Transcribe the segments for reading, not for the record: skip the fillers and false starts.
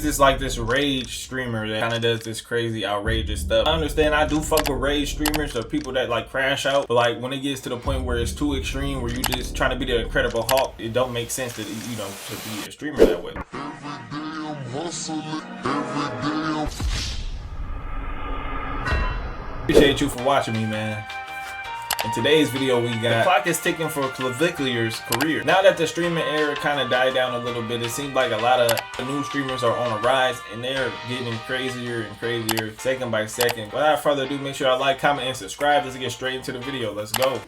It's like this rage streamer that kind of does this crazy outrageous stuff. I understand, I do fuck with rage streamers or people that like crash out, but like when it gets to the point where it's too extreme, where you just trying to be the Incredible Hulk, it don't make sense to, you know, to be a streamer that way. Appreciate you for watching me, man. In today's video, we got the clock is ticking for Clavicular's career. Now that the streaming era kind of died down a little bit, it seems like a lot of the new streamers are on a rise and they're getting crazier and crazier second by second. Without further ado, make sure I like, comment, and subscribe. Let's get straight into the video. Let's go.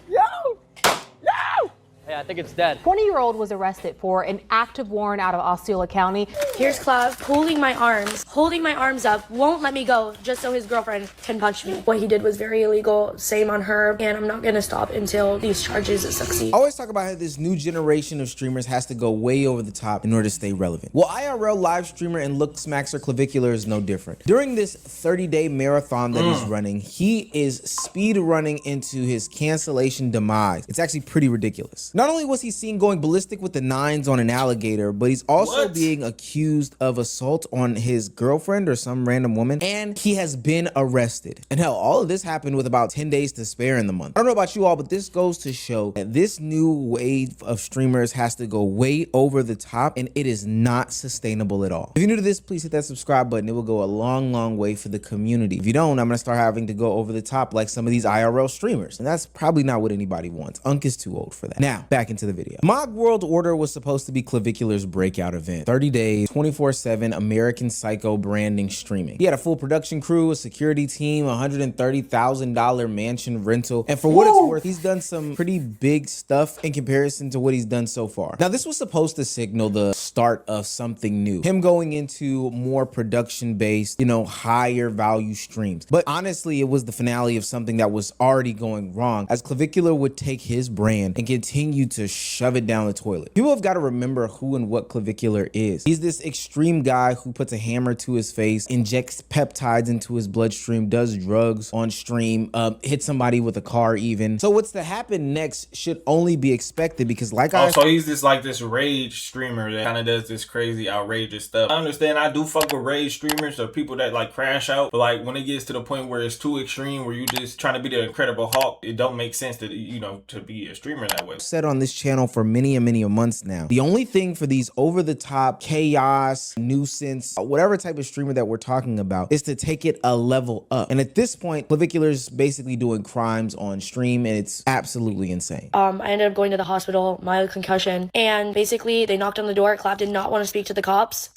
Hey, I think it's dead. 20-year-old was arrested for an active warrant out of Osceola County. Here's Clav holding my arms up, won't let me go just so his girlfriend can punch me. What he did was very illegal, same on her, and I'm not gonna stop until these charges succeed. I always talk about how this new generation of streamers has to go way over the top in order to stay relevant. Well, IRL live streamer and look smaxer Clavicular is no different. During this 30-day marathon that he's running, he is speed running into his cancellation demise. It's actually pretty ridiculous. Not only was he seen going ballistic with the nines on an alligator, but he's also being accused of assault on his girlfriend or some random woman, and he has been arrested. And hell, all of this happened with about 10 days to spare in the month. I don't know about you all, but this goes to show that this new wave of streamers has to go way over the top, and it is not sustainable at all. If you're new to this, please hit that subscribe button. It will go a long, long way for the community. If you don't, I'm gonna start having to go over the top like some of these IRL streamers, and that's probably not what anybody wants. Unk is too old for that. Now, back into the video. Mock World Order was supposed to be Clavicular's breakout event. 30 days, 24/7 American Psycho branding streaming. He had a full production crew, a security team, $130,000 mansion rental, and for what it's worth, he's done some pretty big stuff in comparison to what he's done so far. Now, this was supposed to signal the start of something new. Him going into more production-based, you know, higher value streams. But honestly, it was the finale of something that was already going wrong, as Clavicular would take his brand and continue to shove it down the toilet. People have got to remember who and what Clavicular is. He's this extreme guy who puts a hammer to his face, injects peptides into his bloodstream, does drugs on stream, hits somebody with a car even. So what's to happen next should only be expected, because like so he's this like this rage streamer that kind of does this crazy outrageous stuff. I understand, I do fuck with rage streamers or people that like crash out, but like when it gets to the point where it's too extreme, where you just trying to be the Incredible Hulk, it don't make sense to, you know, to be a streamer that way. Said on this channel for many months now, the only thing for these over-the-top chaos, nuisance, whatever type of streamer that we're talking about, is to take it a level up. And at this point, Clavicular's basically doing crimes on stream, and it's absolutely insane. I ended up going to the hospital, mild concussion, and basically they knocked on the door. Clav did not want to speak to the cops.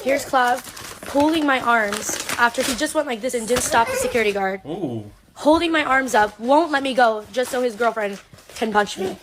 Here's Clav holding my arms after he just went like this and didn't stop the security guard. Ooh. Holding my arms up, won't let me go just so his girlfriend can punch me.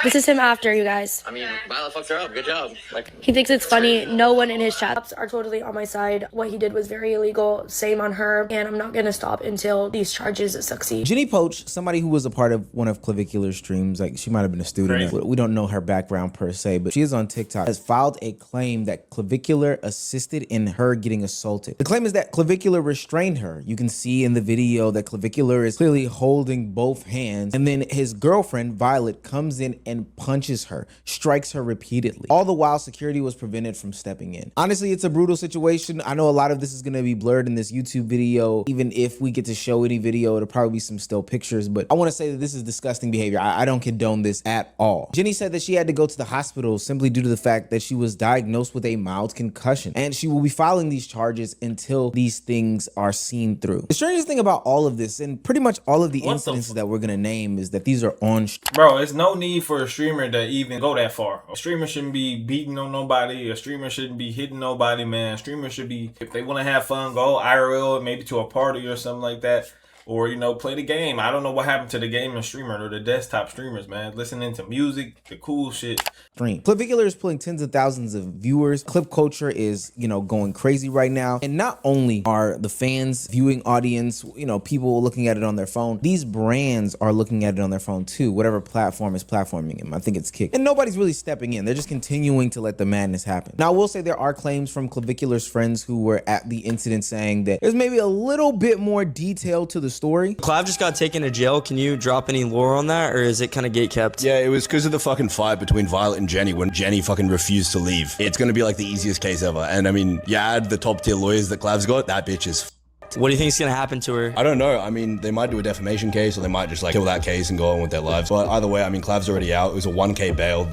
This is him after, you guys. I mean, Violet fucked her up. Good job. Like, he thinks it's funny. No one in his chats are totally on my side. What he did was very illegal, same on her, and I'm not gonna stop until these charges succeed. Jenny Poach, somebody who was a part of one of Clavicular's streams, like she might have been a student. We don't know her background per se, but she is on TikTok, has filed a claim that Clavicular assisted in her getting assaulted. The claim is that Clavicular restrained her. You can see in the video that Clavicular is clearly holding both hands, and then his girlfriend, Violet, comes in and punches her, strikes her repeatedly. All the while, security was prevented from stepping in. Honestly, it's a brutal situation. I know a lot of this is going to be blurred in this YouTube video. Even if we get to show any video, it'll probably be some still pictures, but I want to say that this is disgusting behavior. I don't condone this at all. Jenny said that she had to go to the hospital simply due to the fact that she was diagnosed with a mild concussion, and she will be filing these charges until these things are seen through. The strangest thing about all of this, and pretty much all of the incidences that we're going to name, is that these are on... Bro, it's no need for a streamer to even go that far. A streamer shouldn't be beating on nobody. A streamer shouldn't be hitting nobody, man. Streamers should be, if they want to have fun, go IRL, maybe to a party or something like that. Or, you know, play the game. I don't know what happened to the gaming streamer or the desktop streamers, man. Listening to music, the cool shit. Clavicular is pulling tens of thousands of viewers. Clip culture is, you know, going crazy right now. And not only are the fans, viewing audience, you know, people looking at it on their phone, these brands are looking at it on their phone too, whatever platform is platforming him. I think it's Kick. And nobody's really stepping in. They're just continuing to let the madness happen. Now, I will say there are claims from Clavicular's friends who were at the incident saying that there's maybe a little bit more detail to the the story. Clav just got taken to jail. Can you drop any lore on that, or is it kind of gate kept? Yeah, it was because of the fucking fight between Violet and Jenny when Jenny fucking refused to leave. It's gonna be like the easiest case ever. And I mean, you add the top tier lawyers that Clav's got, that bitch is What do you think is gonna happen to her? I don't know. I mean, they might do a defamation case or they might just like kill that case and go on with their lives. But either way, I mean, Clav's already out. It was a 1K bail.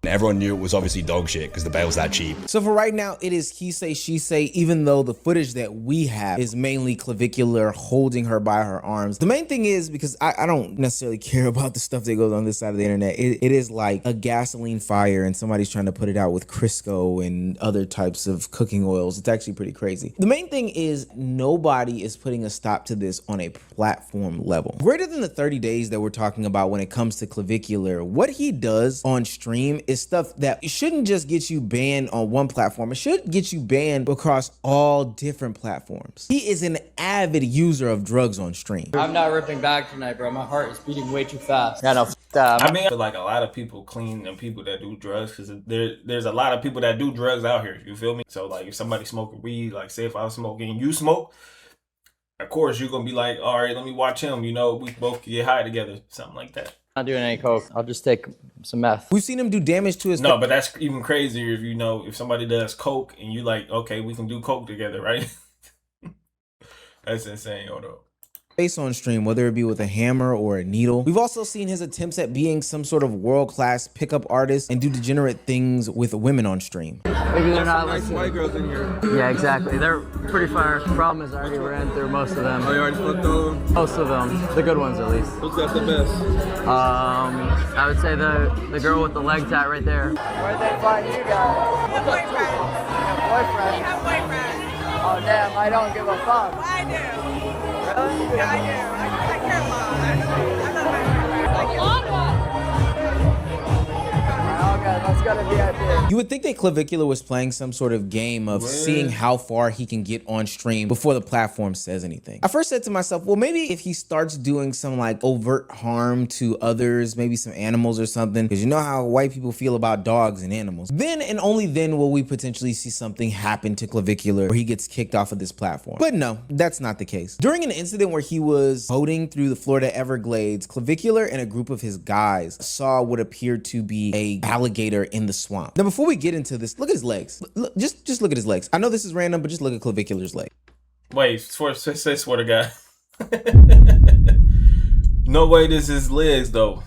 Everyone knew it was obviously dog shit because the bail was that cheap. So for right now, it is he say, she say, even though the footage that we have is mainly Clavicular holding her by her arms. The main thing is, because I don't necessarily care about the stuff that goes on this side of the internet, it is like a gasoline fire and somebody's trying to put it out with Crisco and other types of cooking oils. It's actually pretty crazy. The main thing is nobody is putting a stop to this on a platform level. Greater than the 30 days that we're talking about when it comes to Clavicular, what he does on stream is stuff that shouldn't just get you banned on one platform. It should get you banned across all different platforms. He is an avid user of drugs on stream. I'm not ripping back tonight, bro. My heart is beating way too fast. Yeah, no, that. I mean, I feel like a lot of people clean and people that do drugs, because there's a lot of people that do drugs out here. You feel me? So like, if somebody smoking weed, like say if I was smoking and you smoke, of course you're gonna be like, all right, let me watch him. You know, we both get high together, something like that. Not doing any coke. I'll just take some meth. We've seen him do damage to his... No, but that's even crazier if you know, if somebody does coke and you like, okay, we can do coke together, right? That's insane, hold up. Face on stream, whether it be with a hammer or a needle. We've also seen his attempts at being some sort of world-class pickup artist and do degenerate things with women on stream. Maybe they're not listening. White girls in here. Yeah, exactly. They're pretty fire. Problem is I already ran through most of them. Oh, you already fucked all of them? Most of them. The good ones, at least. Who's got the best? I would say the girl with the leg tat right there. Where'd they find you guys? Boyfriend. Boyfriend. We have boyfriends. Oh damn, I don't give a fuck. I do. Really? Yeah, I do. I care a lot. I'm not my boyfriend. Okay, let's go to VIP. You would think that Clavicular was playing some sort of game of seeing how far he can get on stream before the platform says anything. I first said to myself, well, maybe if he starts doing some like overt harm to others, maybe some animals or something, because you know how white people feel about dogs and animals, then and only then will we potentially see something happen to Clavicular where he gets kicked off of this platform. But no, that's not the case. During an incident where he was boating through the Florida Everglades, Clavicular and a group of his guys saw what appeared to be a alligator in the swamp. Now, before we get into this, look at his legs. Just look at his legs. I know this is random, but just look at Clavicular's leg. Wait, swear to God. No way this is legs, though.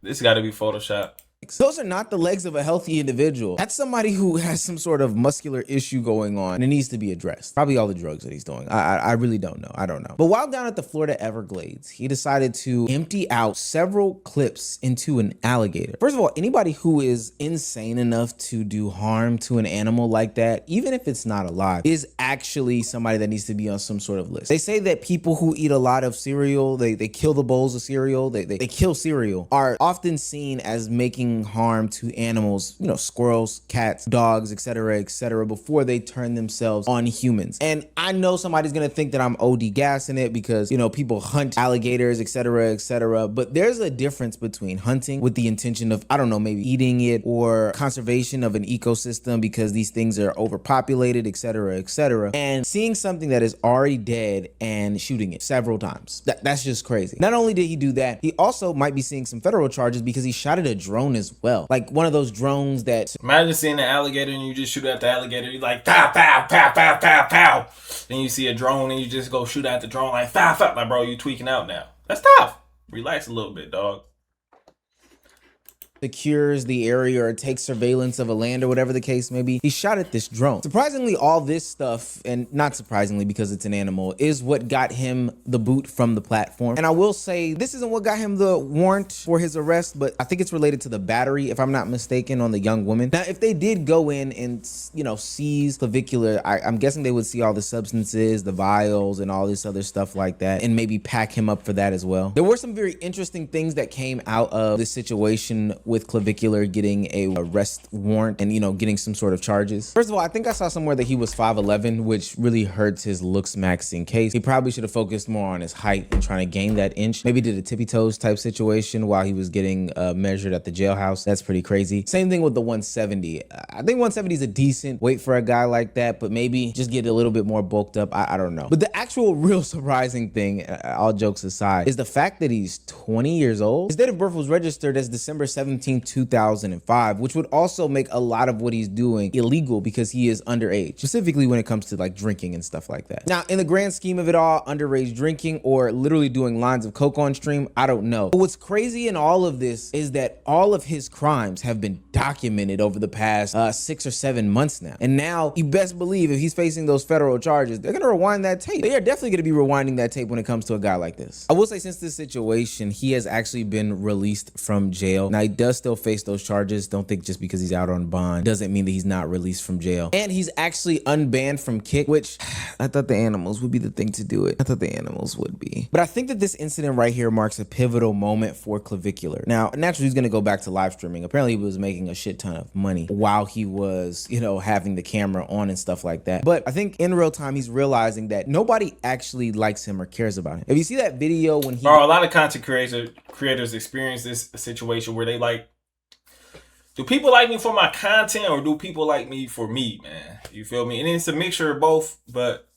This got to be Photoshop. Those are not the legs of a healthy individual. That's somebody who has some sort of muscular issue going on and it needs to be addressed. Probably all the drugs that he's doing. I really don't know. I don't know. But while down at the Florida Everglades, he decided to empty out several clips into an alligator. First of all, anybody who is insane enough to do harm to an animal like that, even if it's not alive, is actually somebody that needs to be on some sort of list. They say that people who eat a lot of cereal, they kill the bowls of cereal, they kill cereal, are often seen as making harm to animals, you know, squirrels, cats, dogs, etc., before they turn themselves on humans. And I know somebody's gonna think that I'm OD gassing it because, you know, people hunt alligators, etc., but there's a difference between hunting with the intention of, I don't know, maybe eating it, or conservation of an ecosystem because these things are overpopulated, etc., and seeing something that is already dead and shooting it several times. That's just crazy. Not only did he do that, he also might be seeing some federal charges because he shot at a drone as well. Like one of those drones that... Imagine seeing an alligator and you just shoot at the alligator. You're like, pow, pow, pow, pow, pow, pow. Then you see a drone and you just go shoot at the drone like, pow, pow. Like, bro, you tweaking out now. That's tough. Relax a little bit, dog. Secures the area or takes surveillance of a land or whatever the case may be. He shot at this drone. Surprisingly, all this stuff, and not surprisingly because it's an animal, is what got him the boot from the platform. And I will say this isn't what got him the warrant for his arrest, but I think it's related to the battery, if I'm not mistaken, on the young woman. Now, if they did go in and, you know, seize Clavicular, I'm guessing they would see all the substances, the vials, and all this other stuff like that, and maybe pack him up for that as well. There were some very interesting things that came out of this situation with Clavicular getting a arrest warrant and, you know, getting some sort of charges. First of all, I think I saw somewhere that he was 5'11", which really hurts his looks maxing case. He probably should have focused more on his height and trying to gain that inch. Maybe did a tippy toes type situation while he was getting measured at the jailhouse. That's pretty crazy. Same thing with the 170. I think 170 is a decent weight for a guy like that, but maybe just get a little bit more bulked up. I don't know. But the actual real surprising thing, all jokes aside, is the fact that he's 20 years old. His date of birth was registered as December 17, 2005, which would also make a lot of what he's doing illegal because he is underage, specifically when it comes to like drinking and stuff like that. Now, in the grand scheme of it all, underage drinking or literally doing lines of coke on stream, I don't know. But what's crazy in all of this is that all of his crimes have been documented over the past 6 or 7 months now. And now you best believe if he's facing those federal charges, they're gonna rewind that tape. They are definitely gonna be rewinding that tape when it comes to a guy like this. I will say, since this situation, he has actually been released from jail. Now, he does still face those charges. Don't think just because he's out on bond doesn't mean that he's not released from jail. And he's actually unbanned from Kick, which I thought the animals would be the thing to do it. I thought the animals would be. But I think that this incident right here marks a pivotal moment for Clavicular. Now, naturally, he's gonna go back to live streaming. Apparently, he was making a shit ton of money while he was, you know, having the camera on and stuff like that. But I think in real time, he's realizing that nobody actually likes him or cares about him. If you see that video when he... Bro, a lot of content creators experience this situation where they like, do people like me for my content or do people like me for me, man? You feel me? And it's a mixture of both, but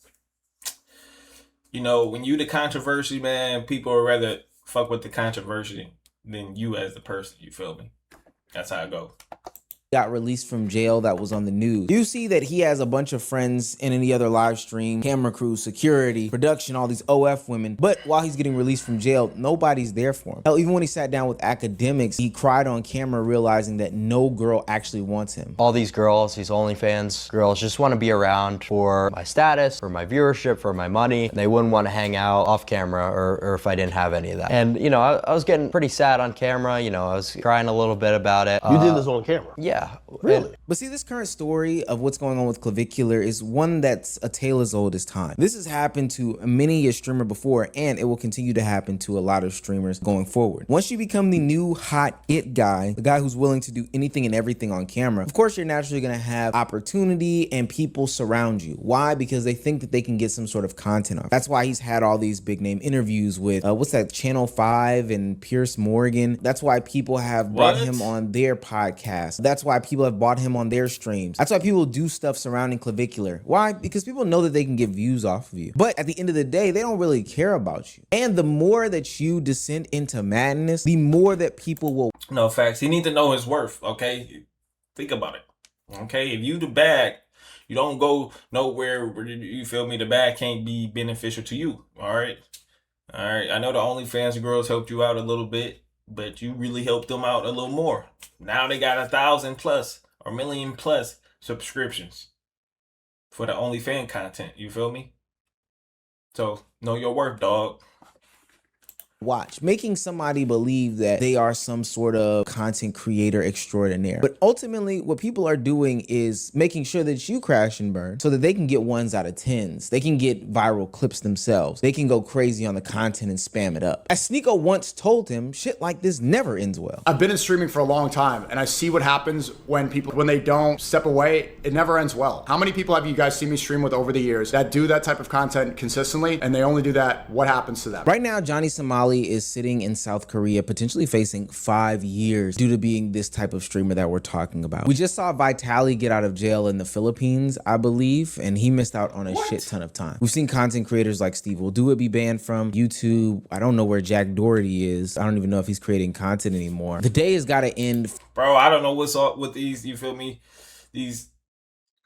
you know, when you the controversy, man, people would rather fuck with the controversy than you as the person, you feel me? That's how it goes. Got released from jail that was on the news. You see that he has a bunch of friends in any other live stream, camera crew, security, production, all these OF women. But while he's getting released from jail, nobody's there for him. Hell, even when he sat down with academics, he cried on camera realizing that no girl actually wants him. All these girls, these OnlyFans girls, just want to be around for my status, for my viewership, for my money. And they wouldn't want to hang out off camera or if I didn't have any of that. And, you know, I was getting pretty sad on camera. You know, I was crying a little bit about it. You did this on camera? Yeah. Really? But see, this current story of what's going on with Clavicular is one that's a tale as old as time. This has happened to many a streamer before, and it will continue to happen to a lot of streamers going forward. Once you become the new hot it guy, the guy who's willing to do anything and everything on camera, of course, you're naturally going to have opportunity and people surround you. Why? Because they think that they can get some sort of content off. That's why he's had all these big name interviews with, what's that, Channel 5 and Pierce Morgan. That's why people have brought him on their podcast. That's why people have bought him on their streams. That's why people do stuff surrounding Clavicular. Why? Because people know that they can get views off of you. But at the end of the day, they don't really care about you. And the more that you descend into madness, the more that people will... No, facts. He need to know his worth, okay? Think about it, okay? If you the bag, you don't go nowhere where, you feel me, the bag can't be beneficial to you, all right? All right, I know the OnlyFans girls helped you out a little bit, but you really helped them out a little more. Now they got 1,000+ or 1,000,000+ subscriptions for the OnlyFans content. You feel me? So know your worth, dog. Watch, making somebody believe that they are some sort of content creator extraordinaire. But ultimately, what people are doing is making sure that you crash and burn so that they can get 1s out of 10s. They can get viral clips themselves. They can go crazy on the content and spam it up. As Sneeko once told him, shit like this never ends well. I've been in streaming for a long time and I see what happens when they don't step away. It never ends well. How many people have you guys seen me stream with over the years that do that type of content consistently and they only do that? What happens to them? Right now, Johnny Somali is sitting in South Korea, potentially facing 5 years due to being this type of streamer that we're talking about. We just saw Vitaly get out of jail in the Philippines, I believe, and he missed out on a shit ton of time. We've seen content creators like Steve Will Do It be banned from YouTube. I don't know where Jack Doherty is. I don't even know if he's creating content anymore. The day has got to end. Bro, I don't know what's up with these, you feel me? These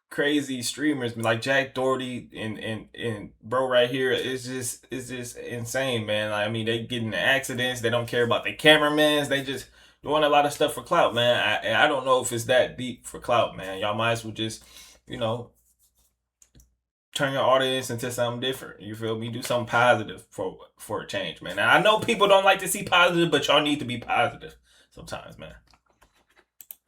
crazy streamers like Jack Doherty and bro right here is just insane, man. I mean, they get into accidents, they don't care about the cameramans, they just doing a lot of stuff for clout, man. I don't know if it's that deep for clout, man. Y'all might as well just, you know, turn your audience into something different. You feel me? Do something positive for a change, man. Now, I know people don't like to see positive, but y'all need to be positive sometimes, man.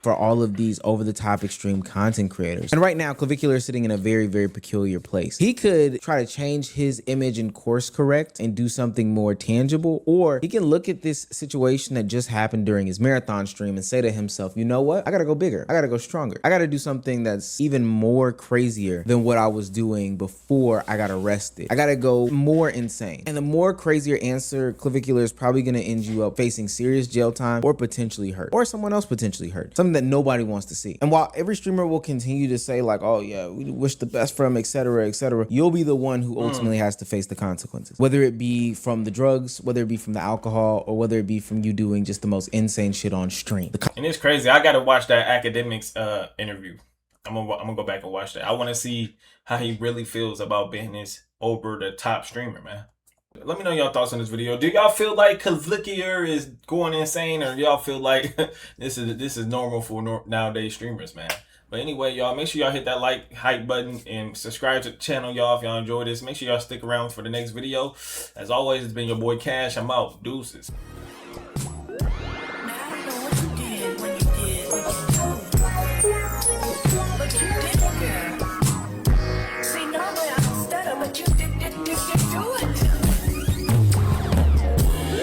for all of these over-the-top extreme content creators. And right now, Clavicular is sitting in a very, very peculiar place. He could try to change his image and course correct and do something more tangible, or he can look at this situation that just happened during his marathon stream and say to himself, you know what? I gotta go bigger. I gotta go stronger. I gotta do something that's even more crazier than what I was doing before I got arrested. I gotta go more insane. And the more crazier answer, Clavicular is probably gonna end you up facing serious jail time or potentially hurt, or someone else potentially hurt. Something that nobody wants to see. And while every streamer will continue to say like, oh yeah, we wish the best for him, etc., you'll be the one who ultimately has to face the consequences. Whether it be from the drugs, whether it be from the alcohol, or whether it be from you doing just the most insane shit on stream. And it's crazy. I gotta watch that academics interview. I'm gonna go back and watch that. I want to see how he really feels about being this over the top streamer, man. Let me know your thoughts on this video. Do y'all feel like Clavicular is going insane, or y'all feel like this is normal for nowadays streamers, man? But anyway, y'all, make sure y'all hit that like, hype button, and subscribe to the channel, y'all, if y'all enjoy this. Make sure y'all stick around for the next video. As always, it's been your boy Cash. I'm out. Deuces.